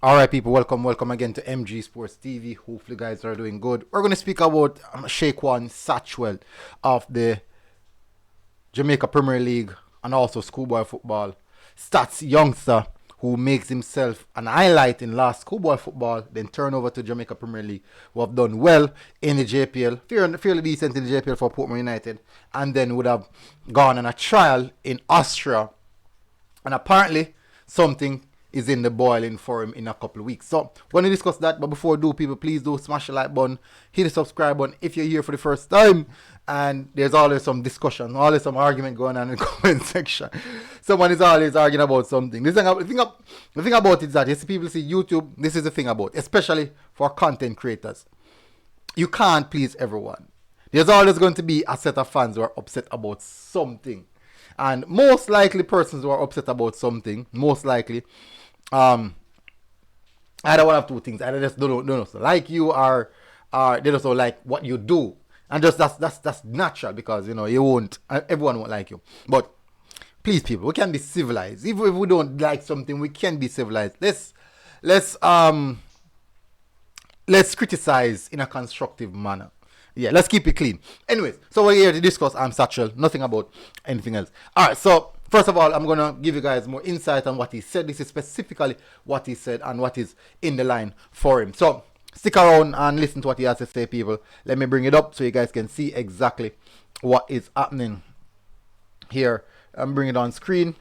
Alright people, welcome again to MG Sports TV. Hopefully you guys are doing good. We're going to speak about Shakeone Satchwell of the Jamaica Premier League and also schoolboy football stats youngster who makes himself an highlight in last schoolboy football, then turn over to Jamaica Premier League, who have done well in the JPL, fairly decent in the JPL for Portmore United, and then would have gone on a trial in Austria. And apparently something is in the boiling for him in a couple of weeks. So we're going to discuss that, but before we do, people, please do smash the like button, hit the subscribe button if you're here for the first time. And there's always some discussion, always some argument going on in the comment section. Someone is always arguing about something. The thing about it is that, yes, people see YouTube, this is the thing about, especially for content creators. You can't please everyone. There's always going to be a set of fans who are upset about something. And most likely persons who are upset about something, most likely, either one of two things. Either they just don't like you, or they just don't like what you do. And just that's natural, because you won't, everyone won't like you. But please people, we can be civilized. Even if we don't like something, we can be civilized. Let's criticize in a constructive manner. Yeah, let's keep it clean. Anyways, so we're here to discuss Satchwell, nothing about anything else. Alright, so first of all, I'm going to give you guys more insight on what he said. This is specifically what he said and what is in the line for him. So stick around and listen to what he has to say, people. Let me bring it up so you guys can see exactly what is happening here. I'm bringing it on screen.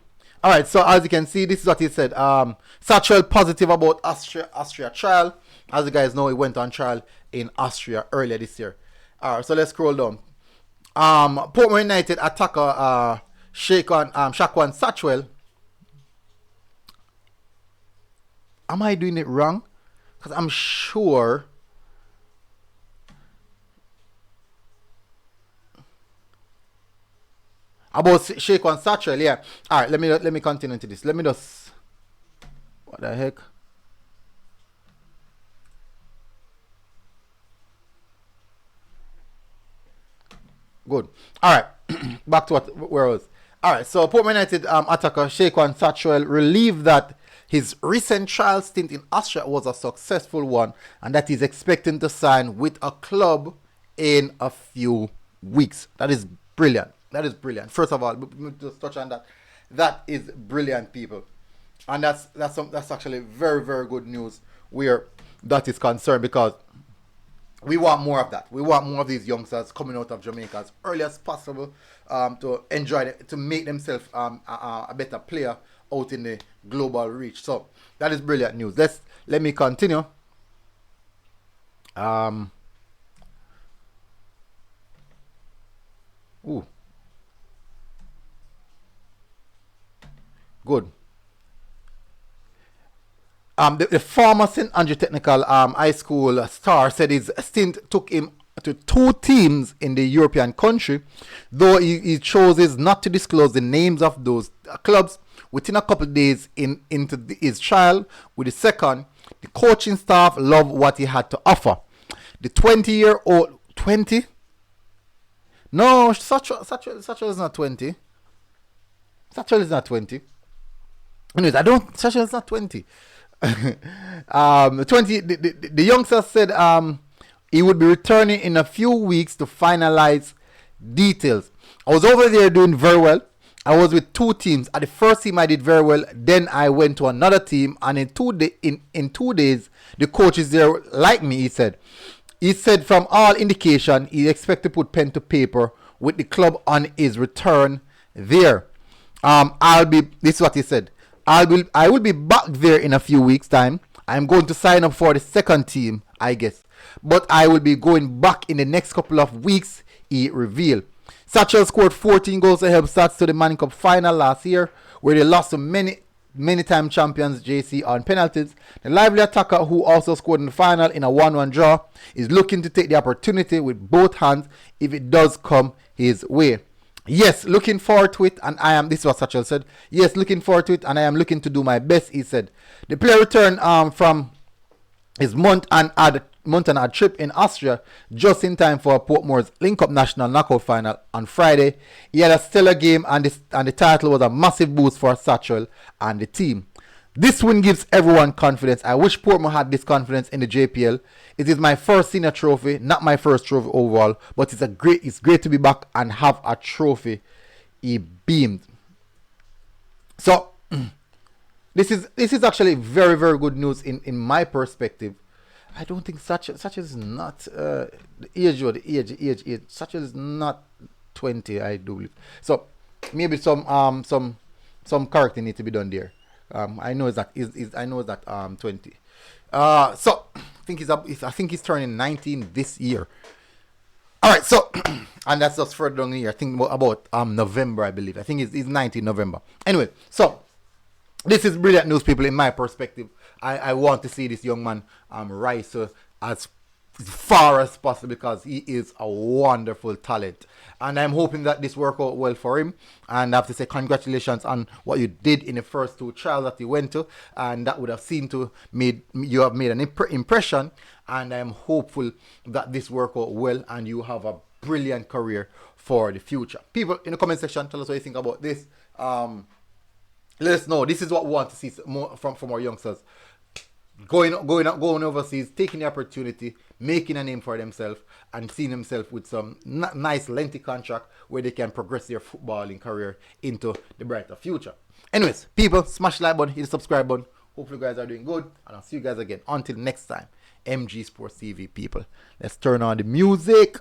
Alright, so as you can see, this is what he said. Satchwell positive about Austria trial. As you guys know, he went on trial in Austria earlier this year. Alright, so let's scroll down. Portmore United attacker Shakeone Satchwell. Am I doing it wrong? Because I'm sure about Shakeone Satchwell. Yeah. Alright, let me continue into this. Let me just, what the heck? Good. Alright. Back to where I was. Alright, so Portmore United attacker Shakeone Satchwell relieved that his recent trial stint in Austria was a successful one, and that he's expecting to sign with a club in a few weeks. That is brilliant. That is brilliant. First of all, just touch on that. That is brilliant, people. And that's actually very, very good news where that is concerned, because we want more of that. We want more of these youngsters coming out of Jamaica as early as possible, to enjoy it, to make themselves a better player out in the global reach. So that is brilliant news. Let me continue. Good. The former St. Andrew Technical High School star said his stint took him to 2 teams in the European country, though he chooses not to disclose the names of those clubs. Within a couple of days into his trial with the second, the coaching staff loved what he had to offer. The 20-year-old, 20? No, Satchwell is not 20. Satchwell is not 20. Anyways, Satchwell is not 20. 20. The youngster said he would be returning in a few weeks to finalize details. I was over there doing very well. I was with 2 teams. At the first team, I did very well. Then I went to another team, and in 2 days, the coaches there like me. He said. From all indication, he expects to put pen to paper with the club on his return there. This is what he said. I will be back there in a few weeks' time. I'm going to sign up for the second team, I guess. But I will be going back in the next couple of weeks, he revealed. Satchwell scored 14 goals to help Sats to the Manning Cup final last year, where they lost to many-time champions JC on penalties. The lively attacker, who also scored in the final in a 1-1 draw, is looking to take the opportunity with both hands if it does come his way. Yes, looking forward to it, and I am, this is what Satchwell said. Yes, looking forward to it, and I am looking to do my best, he said. The player returned from his month and a trip in Austria just in time for Portmore's Link-Up National Knockout Final on Friday. He had a stellar game, and the title was a massive boost for Satchwell and the team. This win gives everyone confidence. I wish Portmore had this confidence in the JPL. It is my first senior trophy, not my first trophy overall, but it's great to be back and have a trophy. He beamed. So this is actually very, very good news in my perspective. I don't think Satchwell is not the age. Satchwell is not 20, I do believe. So maybe some character need to be done there. I know that 20. So I think he's turning 19 this year. All right, so and that's just further down the year. I think about November, I believe. I think it's 19 November. Anyway, so this is brilliant news, people. In my perspective, I want to see this young man rise as far as possible because he is a wonderful talent. And I'm hoping that this work out well for him. And I have to say congratulations on what you did in the first 2 trials that you went to. And that would have seemed to you have made an impression. And I'm hopeful that this work out well and you have a brilliant career for the future. People in the comment section, tell us what you think about this. Let us know. This is what we want to see more from our youngsters. Going overseas, taking the opportunity, making a name for themselves, and seeing themselves with some nice lengthy contract where they can progress their footballing career into the brighter future. Anyways, people, smash the like button, hit the subscribe button. Hopefully you guys are doing good, and I'll see you guys again. Until next time, MG Sports TV, people. Let's turn on the music.